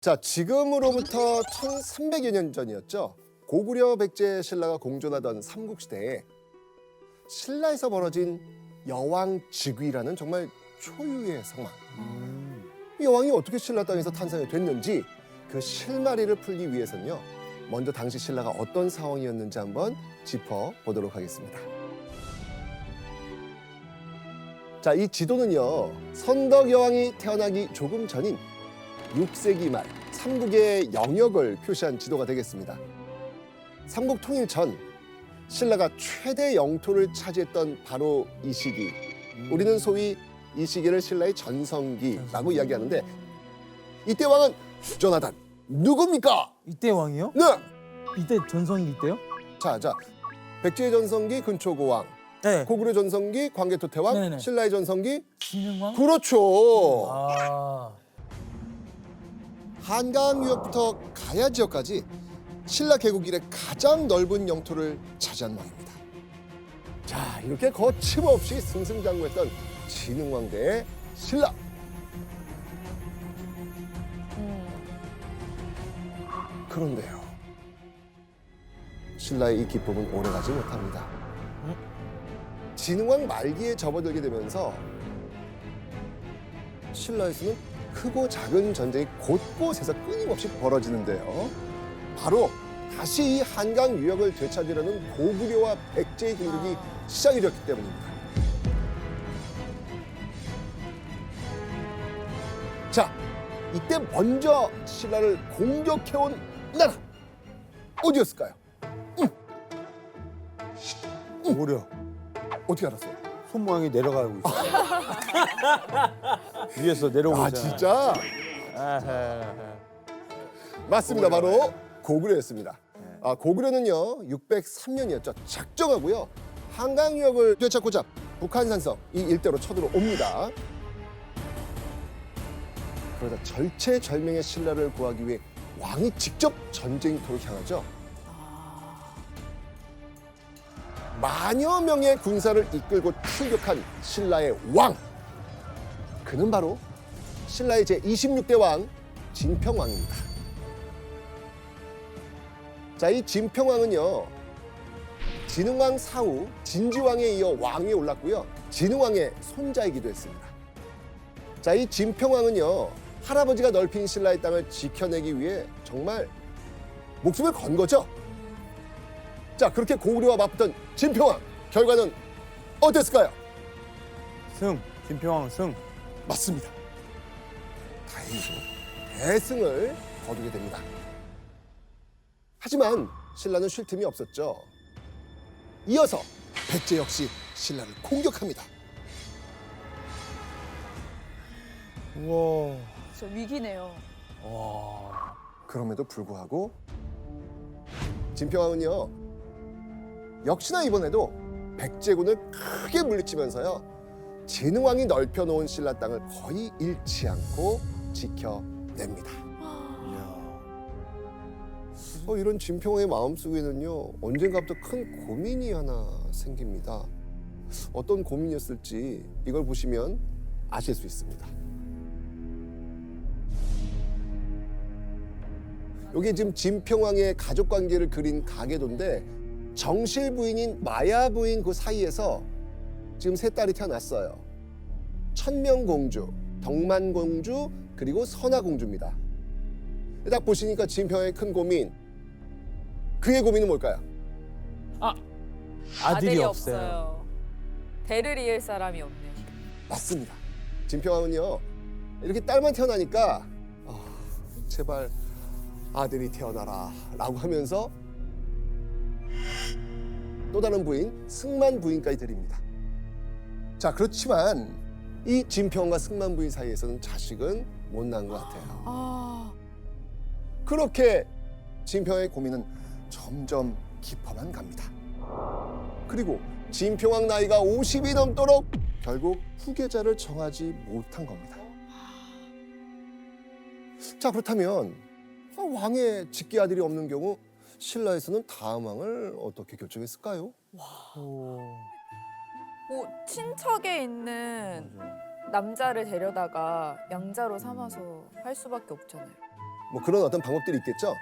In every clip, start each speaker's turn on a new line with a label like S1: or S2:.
S1: 자, 지금으로부터 1300여 년 전이었죠. 고구려 백제 신라가 공존하던 삼국시대에 신라에서 벌어진 여왕직위라는 정말 초유의 상황. 이 여왕이 어떻게 신라 땅에서 탄생이 됐는지 그 실마리를 풀기 위해서는요. 먼저 당시 신라가 어떤 상황이었는지 한번 짚어보도록 하겠습니다. 자, 이 지도는요. 선덕 여왕이 태어나기 조금 전인 6세기 말 삼국의 영역을 표시한 지도가 되겠습니다. 삼국 통일 전 신라가 최대 영토를 차지했던 바로 이 시기. 우리는 소위 이 시기를 신라의 전성기라고 이야기하는데 이때 왕은 조나단 누굽니까?
S2: 이때 왕이요?
S1: 네.
S2: 이때 전성기 이때요?
S1: 자, 백제의 전성기 근초고왕,
S2: 네.
S1: 고구려 전성기 광개토태왕,
S2: 네네.
S1: 신라의 전성기
S2: 진흥왕?
S1: 그렇죠.
S2: 아.
S1: 한강 유역부터 가야 지역까지 신라 개국 이래 가장 넓은 영토를 차지한 왕입니다. 자, 이렇게 거침없이 승승장구했던 진흥왕 대 신라. 그런데요. 신라의 이 기쁨은 오래가지 못합니다. 진흥왕 말기에 접어들게 되면서 신라에서는 크고 작은 전쟁이 곳곳에서 끊임없이 벌어지는데요. 바로 다시 이 한강 유역을 되찾으려는 고구려와 백제의 힘들기 시작이 되었기 때문입니다. 자, 이때 먼저 신라를 공격해온 나라 어디였을까요?
S3: 고구려.
S1: 어떻게 알았어요?
S3: 손 모양이 내려가고 있어. 위에서 내려오고
S1: 아,
S3: 있잖아.
S1: 진짜?
S3: 아하.
S1: 맞습니다. 바로 고구려였습니다. 고구려는요 603년이었죠. 작정하고요 한강 유역을 되찾고자 북한산성 이 일대로 쳐들어옵니다. 그러다 절체절명의 신라를 구하기 위해 왕이 직접 전쟁터로 향하죠. 만여 명의 군사를 이끌고 출격한 신라의 왕. 그는 바로 신라의 제26대 왕 진평왕입니다. 자, 이 진평왕은요 진흥왕 사후 진지왕에 이어 왕위에 올랐고요. 진흥왕의 손자이기도 했습니다. 자, 이 진평왕은요 할아버지가 넓힌 신라의 땅을 지켜내기 위해 정말 목숨을 건 거죠. 자, 그렇게 고구려와 맞붙던 진평왕 결과는 어땠을까요?
S3: 승. 김평왕 승.
S1: 맞습니다. 다행히도 대승을 거두게 됩니다. 하지만 신라는 쉴 틈이 없었죠. 이어서 백제 역시 신라를 공격합니다.
S3: 우와.
S4: 진짜 위기네요.
S3: 와.
S1: 그럼에도 불구하고 진평왕은요 역시나 이번에도 백제군을 크게 물리치면서요 진흥왕이 넓혀놓은 신라 땅을 거의 잃지 않고 지켜냅니다. 이런 진평왕의 마음속에는요 언젠가부터 큰 고민이 하나 생깁니다. 어떤 고민이었을지 이걸 보시면 아실 수 있습니다. 여기 지금 진평왕의 가족관계를 그린 가계도인데 정실 부인인 마야 부인 그 사이에서 지금 세 딸이 태어났어요. 천명공주, 덕만공주, 그리고 선화공주입니다. 딱 보시니까 진평왕의 큰 고민, 그의 고민은 뭘까요?
S2: 아들이 없어요.
S4: 대를 이을 사람이 없네요.
S1: 맞습니다. 진평왕은요 이렇게 딸만 태어나니까 제발 아들이 태어나라 라고 하면서 또 다른 부인 승만 부인까지 드립니다. 자, 그렇지만 이 진평왕과 승만 부인 사이에서는 자식은 못 낳은 것 같아요. 그렇게 진평왕의 고민은 점점 깊어만 갑니다. 그리고 진평왕 나이가 50이 넘도록 결국 후계자를 정하지 못한 겁니다. 자, 그렇다면 왕의 직계 아들이 없는 경우 신라에서는 다음 왕을 어떻게 결정했을까요?
S4: 뭐 친척에 있는 남자를 데려다가 양자로 삼아서 할 수밖에 없잖아요.
S1: 뭐 그런 어떤 방법들이 있겠죠.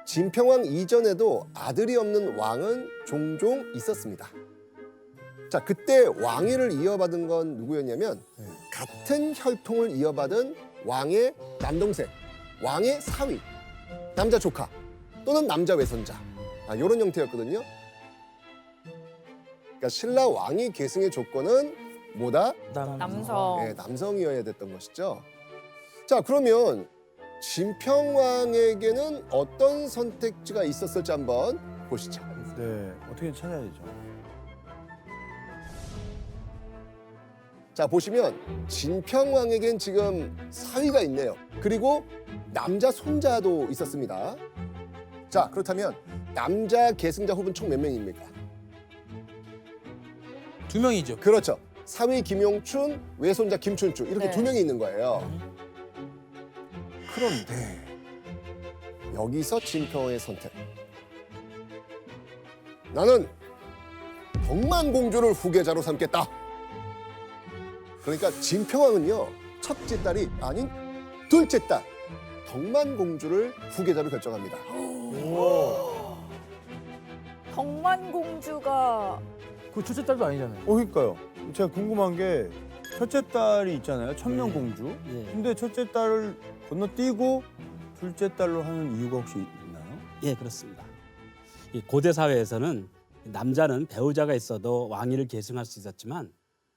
S1: 진평왕 이전에도 아들이 없는 왕은 종종 있었습니다. 자, 그때 왕위를 이어받은 건 누구였냐면 같은 혈통을 이어받은 왕의 남동생, 왕의 사위, 남자 조카 또는 남자 외손자, 이런 형태였거든요. 그러니까 신라 왕위 계승의 조건은 뭐다?
S4: 남성.
S1: 네, 남성이어야 됐던 것이죠. 자, 그러면 진평왕에게는 어떤 선택지가 있었을지 한번 보시죠.
S3: 네, 어떻게 찾아야 되죠?
S1: 자, 보시면 진평왕에겐 지금 사위가 있네요. 그리고 남자 손자도 있었습니다. 자, 그렇다면 남자 계승자 후보는 총 몇 명입니까?
S2: 2명이죠.
S1: 그렇죠. 사위 김용춘, 외손자 김춘추 이렇게
S4: 네.
S1: 2명이 있는 거예요. 그런데 여기서 진평왕의 선택. 나는 덕만공주를 후계자로 삼겠다. 그러니까 진평왕은요, 첫째 딸이 아닌 둘째 딸 덕만공주를 후계자로 결정합니다.
S4: 덕만공주가
S2: 그 첫째 딸도 아니잖아요.
S3: 그러니까요. 제가 궁금한 게 첫째 딸이 있잖아요. 천명공주.
S5: 예.
S3: 근데 첫째 딸을 건너뛰고 둘째 딸로 하는 이유가 혹시 있나요?
S5: 예, 그렇습니다. 이 고대 사회에서는 남자는 배우자가 있어도 왕위를 계승할 수 있었지만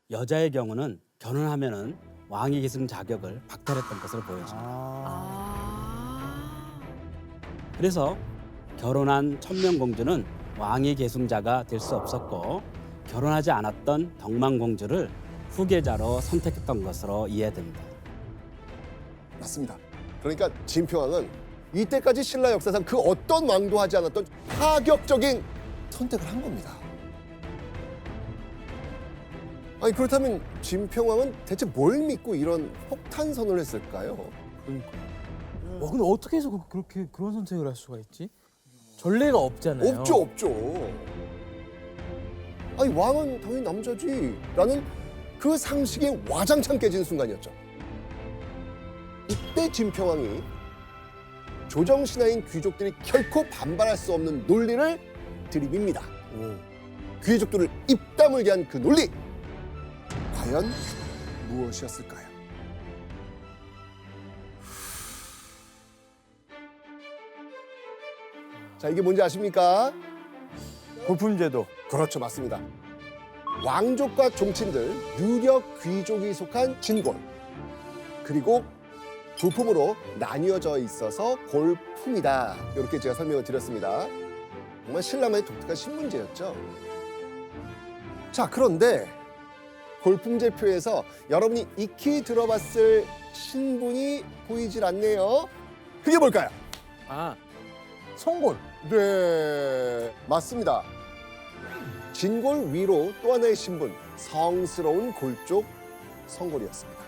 S5: 여자의 경우는 결혼하면은 왕위 계승 자격을 박탈했던 것으로 보여집니다. 그래서 결혼한 천명공주는 왕위 계승자가 될 수 없었고 결혼하지 않았던 덕만공주를 후계자로 선택했던 것으로 이해됩니다.
S1: 맞습니다. 그러니까 진평왕은 이때까지 신라 역사상 그 어떤 왕도 하지 않았던 파격적인 선택을 한 겁니다. 아니, 그렇다면 진평왕은 대체 뭘 믿고 이런 폭탄 선언을 했을까요?
S3: 그러니까.
S2: 근데 어떻게 해서 그렇게 그런 선택을 할 수가 있지? 전례가 없잖아요.
S1: 없죠. 아니, 왕은 당연히 남자지 라는 그 상식이 와장창 깨지는 순간이었죠. 이때 진평왕이 조정신하인 귀족들이 결코 반발할 수 없는 논리를 들이밉니다. 귀족들을 입 다물게 한 그 논리, 과연 무엇이었을까요? 자, 이게 뭔지 아십니까?
S3: 골품제도.
S1: 그렇죠, 맞습니다. 왕족과 종친들, 유력 귀족이 속한 진골, 그리고 부품으로 나뉘어져 있어서 골품이다. 이렇게 제가 설명을 드렸습니다. 정말 신라만의 독특한 신문제였죠. 자, 그런데 골품제표에서 여러분이 익히 들어봤을 신분이 보이질 않네요. 그게 뭘까요?
S2: 송골.
S1: 네, 맞습니다. 진골 위로 또 하나의 신분, 성스러운 골족 성골이었습니다.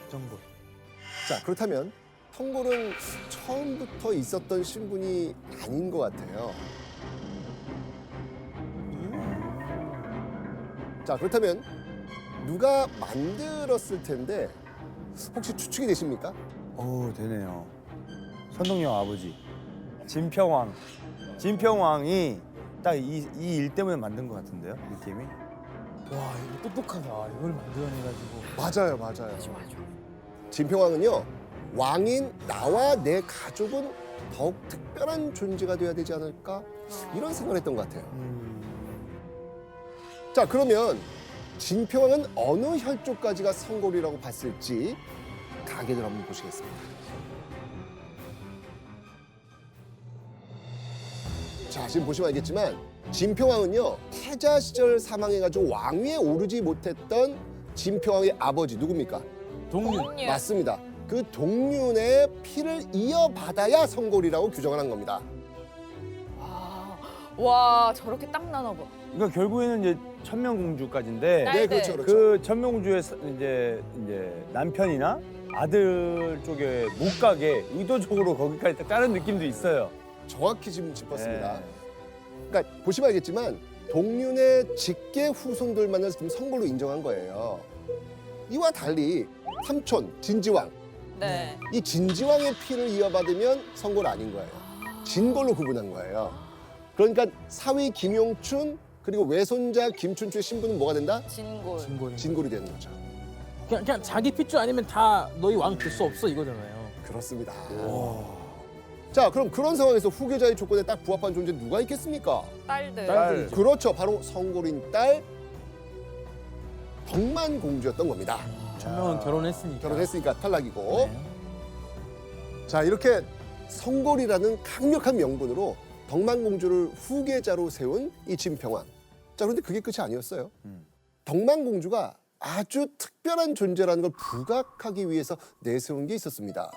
S2: 정골.
S1: 자, 그렇다면 성골은 처음부터 있었던 신분이 아닌 것 같아요. 자, 그렇다면 누가 만들었을 텐데 혹시 추측이 되십니까?
S3: 되네요. 선동여 아버지 진평왕. 진평왕이 딱 이 일 때문에 만든 것 같은데요, 이 팀이.
S2: 와, 이거 똑똑하다. 이걸 만들어내가지고.
S1: 맞아요. 진평왕은요, 왕인 나와 내 가족은 더욱 특별한 존재가 돼야 되지 않을까, 이런 생각을 했던 것 같아요. 자, 그러면 진평왕은 어느 혈족까지가 성골이라고 봤을지 가계들 한번 보시겠습니다. 자, 지금 보시면 알겠지만 진평왕은요, 태자 시절 사망해가지고 왕위에 오르지 못했던 진평왕의 아버지 누굽니까?
S2: 동률.
S1: 맞습니다. 그 동륜의 피를 이어받아야 성골이라고 규정을 한 겁니다.
S4: 와 저렇게 딱 나눠봐.
S3: 그러니까 결국에는 이제 천명공주까지인데
S1: 네, 그렇죠.
S3: 그 천명공주의 이제 남편이나 아들 쪽에 못 가게 의도적으로 거기까지 딱 자른 느낌도 있어요.
S1: 정확히 지금 짚었습니다.
S3: 네.
S1: 그러니까 보시면 알겠지만 동륜의 직계 후손들만을 지금 성골로 인정한 거예요. 이와 달리 삼촌 진지왕
S4: 네.
S1: 이 진지왕의 피를 이어받으면 성골 아닌 거예요. 진골로 구분한 거예요. 그러니까 사위 김용춘 그리고 외손자 김춘추의 신분은 뭐가 된다?
S4: 진골.
S2: 진골이.
S1: 진골이 되는 거죠.
S2: 그냥 자기 핏줄 아니면 다 너희 왕 될 수 없어 이거잖아요.
S1: 그렇습니다. 자, 그럼 그런 상황에서 후계자의 조건에 딱 부합한 존재 누가 있겠습니까?
S4: 딸들.
S2: 딸들이죠.
S1: 그렇죠. 바로 성골인 딸 덕만공주였던 겁니다.
S2: 천명은 결혼했으니까.
S1: 결혼했으니까 탈락이고.
S2: 네.
S1: 자, 이렇게 성골이라는 강력한 명분으로 덕만공주를 후계자로 세운 이 진평왕. 자, 그런데 그게 끝이 아니었어요. 덕만공주가 아주 특별한 존재라는 걸 부각하기 위해서 내세운 게 있었습니다.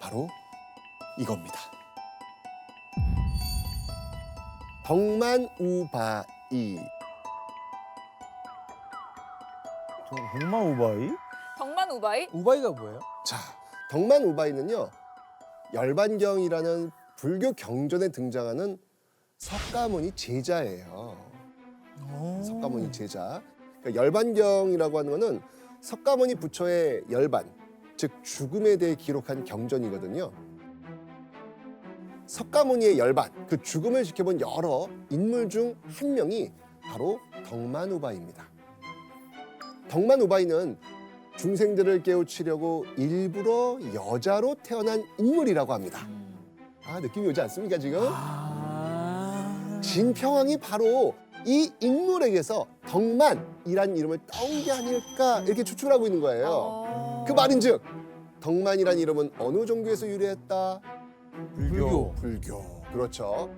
S1: 바로 이겁니다. 덕만우바이.
S3: 정말 우바이?
S4: 덕만 우바이?
S2: 우바이가 뭐예요?
S1: 자, 덕만우바이는요, 열반경이라는 불교 경전에 등장하는 석가모니 제자예요. 석가모니 제자. 그러니까 열반경이라고 하는 거는 석가모니 부처의 열반, 즉 죽음에 대해 기록한 경전이거든요. 석가모니의 열반, 그 죽음을 지켜본 여러 인물 중 한 명이 바로 덕만우바이입니다. 덕만우바이는 중생들을 깨우치려고 일부러 여자로 태어난 인물이라고 합니다. 아, 느낌이 오지 않습니까, 지금? 진평왕이 바로 이 인물에게서 덕만이라는 이름을 따온 게 아닐까 이렇게 추측을 하고 있는 거예요. 그 말인즉 덕만이라는 이름은 어느 종교에서 유래했다?
S2: 불교.
S1: 불교. 그렇죠.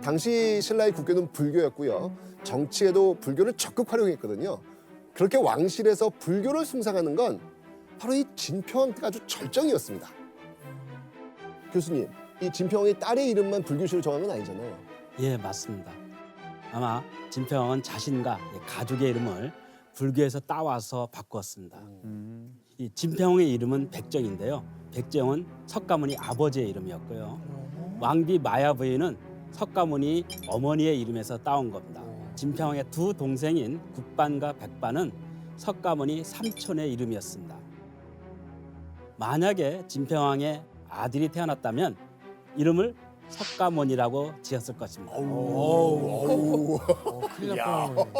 S1: 당시 신라의 국교는 불교였고요. 정치에도 불교를 적극 활용했거든요. 그렇게 왕실에서 불교를 숭상하는 건 바로 이 진평왕 때가 아주 절정이었습니다. 교수님, 이 진평왕의 딸의 이름만 불교시로 정한 건 아니잖아요.
S5: 예, 맞습니다. 아마 진평왕은 자신과 가족의 이름을 불교에서 따와서 바꾸었습니다. 이 진평왕의 이름은 백정인데요. 백정은 석가모니 아버지의 이름이었고요. 왕비 마야부이는 석가모니 어머니의 이름에서 따온 겁니다. 진평왕의 두 동생인 국반과 백반은 석가모니 삼촌의 이름이었습니다. 만약에 진평왕의 아들이 태어났다면 이름을 석가모니라고 지었을 것입니다.
S2: 큰일 날 뻔했네.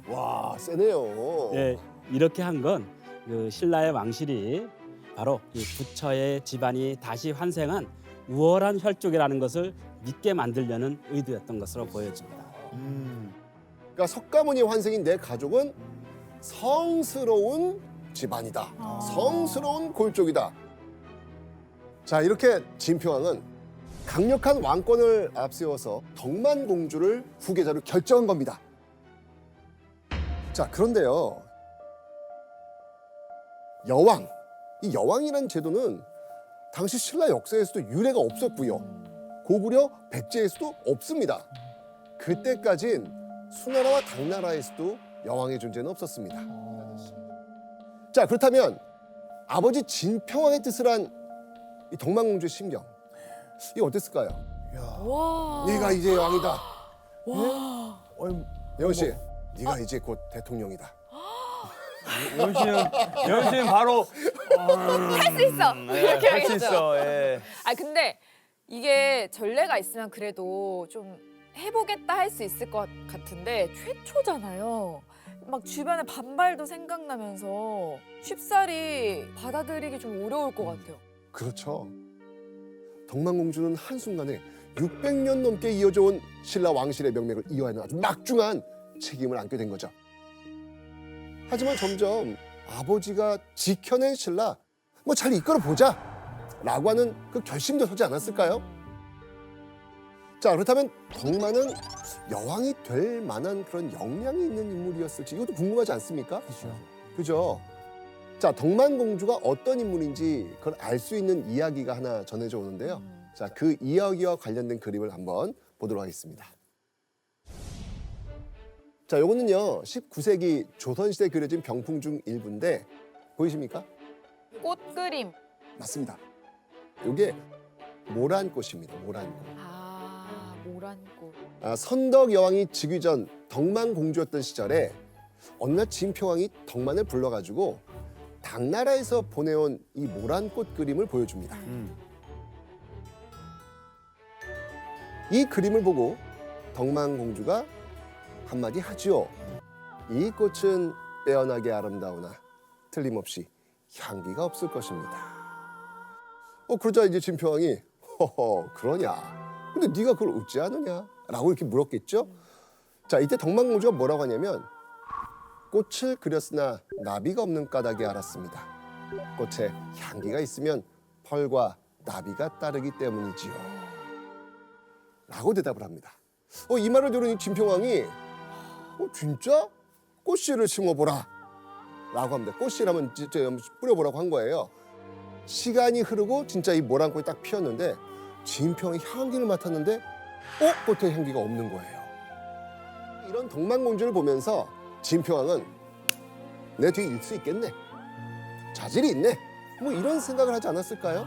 S1: 와, 세네요.
S5: 예, 이렇게 한 건 그 신라의 왕실이 바로 이 부처의 집안이 다시 환생한 우월한 혈족이라는 것을 믿게 만들려는 의도였던 것으로 보여집니다.
S1: 그러니까 석가모니 환생인 내 가족은 성스러운 집안이다. 성스러운 골족이다. 자, 이렇게 진평왕은 강력한 왕권을 앞세워서 덕만공주를 후계자로 결정한 겁니다. 자, 그런데요. 여왕, 이 여왕이라는 제도는 당시 신라 역사에서도 유래가 없었고요. 고구려 백제에서도 없습니다. 그때까진 수나라와 당나라에서도 여왕의 존재는 없었습니다. 자, 그렇다면 아버지 진평왕의 뜻을 한 이 덕만공주의 심경, 이거 어땠을까요?
S4: 와.
S1: 네가 이제 왕이다.
S4: 와.
S1: 예원 씨, 네가 이제 곧 대통령이다.
S3: 예원 씨는 바로
S4: 할 수 있어. 이렇게
S3: 할 수
S4: 하겠죠.
S3: 있어. 예.
S4: 아 근데 이게 전례가 있으면 그래도 좀 해보겠다 할 수 있을 것 같은데 최초잖아요. 막 주변에 반발도 생각나면서 쉽사리 받아들이기 좀 어려울 것 같아요.
S1: 그렇죠. 덕만공주는 한순간에 600년 넘게 이어져 온 신라 왕실의 명맥을 이어하는 아주 막중한 책임을 안게 된 거죠. 하지만 점점 아버지가 지켜낸 신라 뭐 잘 이끌어 보자 라고 하는 그 결심도 서지 않았을까요? 자, 그렇다면 덕만은 여왕이 될 만한 그런 역량이 있는 인물이었을지 이것도 궁금하지 않습니까? 그죠? 자, 덕만공주가 어떤 인물인지 그걸 알 수 있는 이야기가 하나 전해져 오는데요. 자, 그 이야기와 관련된 그림을 한번 보도록 하겠습니다. 자, 요거는요 19세기 조선시대에 그려진 병풍 중 일부인데 보이십니까?
S4: 꽃 그림.
S1: 맞습니다. 요게 모란꽃입니다. 모란꽃.
S4: 아 모란꽃.
S1: 선덕 여왕이 즉위 전 덕만공주였던 시절에 어느 날 진평왕이 덕만을 불러가지고 당나라에서 보내온 이 모란꽃 그림을 보여줍니다. 이 그림을 보고 덕만공주가 한마디 하지요. 이 꽃은 빼어나게 아름다우나 틀림없이 향기가 없을 것입니다. 그러자 이제 진평왕이 허허 그러냐? 근데 네가 그걸 어찌 아느냐? 라고 이렇게 물었겠죠. 자, 이때 덕만공주가 뭐라고 하냐면 꽃을 그렸으나 나비가 없는 까닭에 알았습니다. 꽃에 향기가 있으면 펄과 나비가 따르기 때문이지요. 라고 대답을 합니다. 이 말을 들은 이 진평왕이 진짜? 꽃씨를 심어보라 라고 합니다. 꽃씨를 한번 진짜 뿌려보라고 한 거예요. 시간이 흐르고 진짜 이 모란꽃이 딱 피었는데 진평이 향기를 맡았는데 꽃에 향기가 없는 거예요. 이런 덕만공주를 보면서 진평왕은 내 뒤에 일 수 있겠네, 자질이 있네, 뭐 이런 생각을 하지 않았을까요?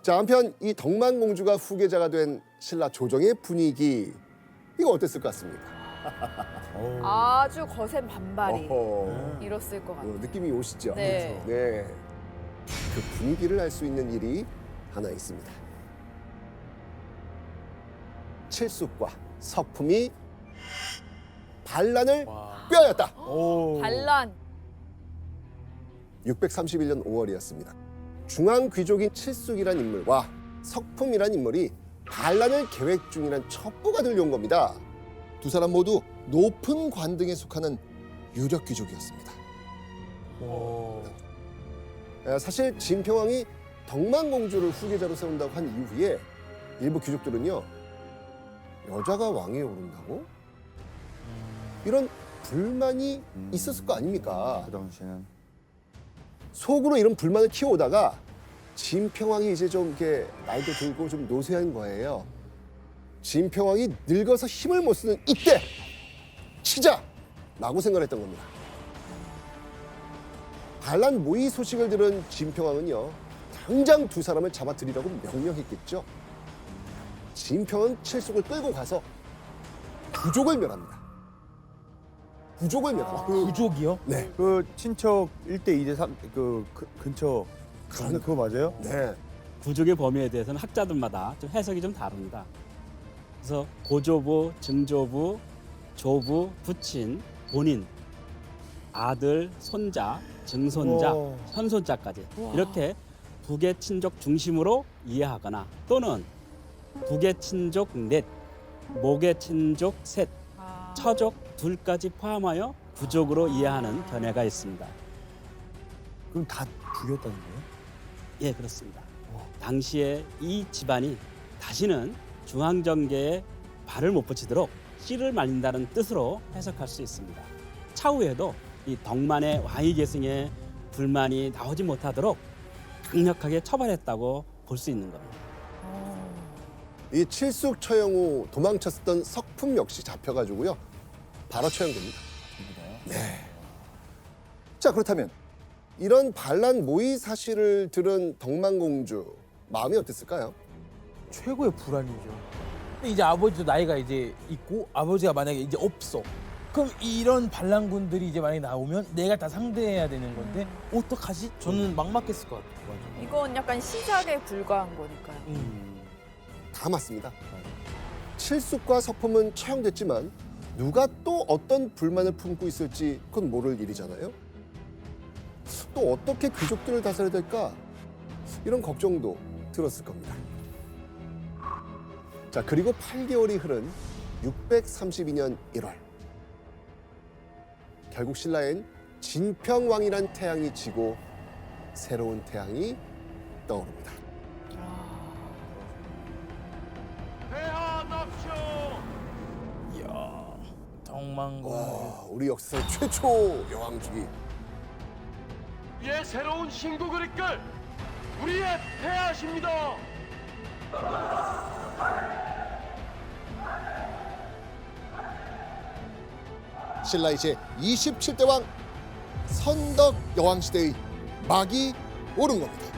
S1: 자, 한편 이 덕만공주가 후계자가 된 신라 조정의 분위기 이거 어땠을 것 같습니까?
S4: 아주 거센 반발이
S1: 어허.
S4: 일었을 것 같아요.
S1: 느낌이 오시죠?
S4: 네.
S1: 네. 그 분위기를 알 수 있는 일이 하나 있습니다. 칠숙과 석품이 반란을 꾀하였다.
S4: 반란.
S1: 631년 5월이었습니다. 중앙 귀족인 칠숙이란 인물과 석품이란 인물이 반란을 계획 중이란 첩보가 들려온 겁니다. 두 사람 모두 높은 관등에 속하는 유력 귀족이었습니다. 사실 진평왕이 덕만공주를 후계자로 세운다고 한 이후에 일부 귀족들은요, 여자가 왕위에 오른다고? 이런 불만이 있었을 거 아닙니까?
S3: 그 당시에는.
S1: 속으로 이런 불만을 키워오다가 진평왕이 이제 좀 이렇게 나이도 들고 좀 노쇠한 거예요. 진평왕이 늙어서 힘을 못 쓰는 이때 치자라고 생각을 했던 겁니다. 반란 모의 소식을 들은 진평왕은요, 당장 두 사람을 잡아들이라고 명령했겠죠. 진평은 칠숙을 끌고 가서 부족을 멸합니다. 부족을 멸합니다.
S2: 부족이요?
S1: 네.
S3: 그 친척 1대 2대 3 그 근처 그거 맞아요?
S1: 네.
S5: 부족의 범위에 대해서는 학자들마다 좀 해석이 좀 다릅니다. 그래서 고조부, 증조부, 조부, 부친, 본인, 아들, 손자, 증손자,
S3: 우와.
S5: 현손자까지 이렇게 북의 친족 중심으로 이해하거나 또는 북의 친족 넷, 목의 친족 셋, 처족 둘까지 포함하여 부족으로 이해하는 견해가 있습니다.
S3: 그럼 다 죽였다는 거예요?
S5: 예, 그렇습니다. 당시에 이 집안이 다시는 중앙정계에 발을 못 붙이도록 씨를 말린다는 뜻으로 해석할 수 있습니다. 차후에도 이 덕만의 왕위 계승에 불만이 나오지 못하도록 강력하게 처벌했다고 볼 수 있는 겁니다.
S1: 이 칠숙 처형 후 도망쳤었던 석품 역시 잡혀가지고요, 바로 처형됩니다. 네. 자, 그렇다면 이런 반란 모의 사실을 들은 덕만공주 마음이 어땠을까요?
S2: 최고의 불안이죠. 근데 이제 아버지도 나이가 이제 있고 아버지가 만약에 이제 없어. 그럼 이런 반란군들이 이제 만약에 나오면 내가 다 상대해야 되는 건데 어떡하지? 저는 막막했을 것 같아요.
S4: 이건 약간 시작에 불과한 거니까요.
S1: 다 맞습니다. 칠숙과 석품은 처형됐지만 누가 또 어떤 불만을 품고 있을지 그건 모를 일이잖아요. 또 어떻게 귀족들을 다스려야 될까? 이런 걱정도 들었을 겁니다. 자, 그리고 8개월이 흐른 632년 1월. 결국 신라엔 진평왕이란 태양이 지고 새로운 태양이 떠오릅니다.
S2: 이야, 덕만공.
S1: 와, 우리 역사의 최초 여왕주기.
S6: 이에 새로운 신국을 이끌 우리의 폐하십니다.
S1: 신라 이제 27대 왕 선덕 여왕 시대의 막이 오른 겁니다.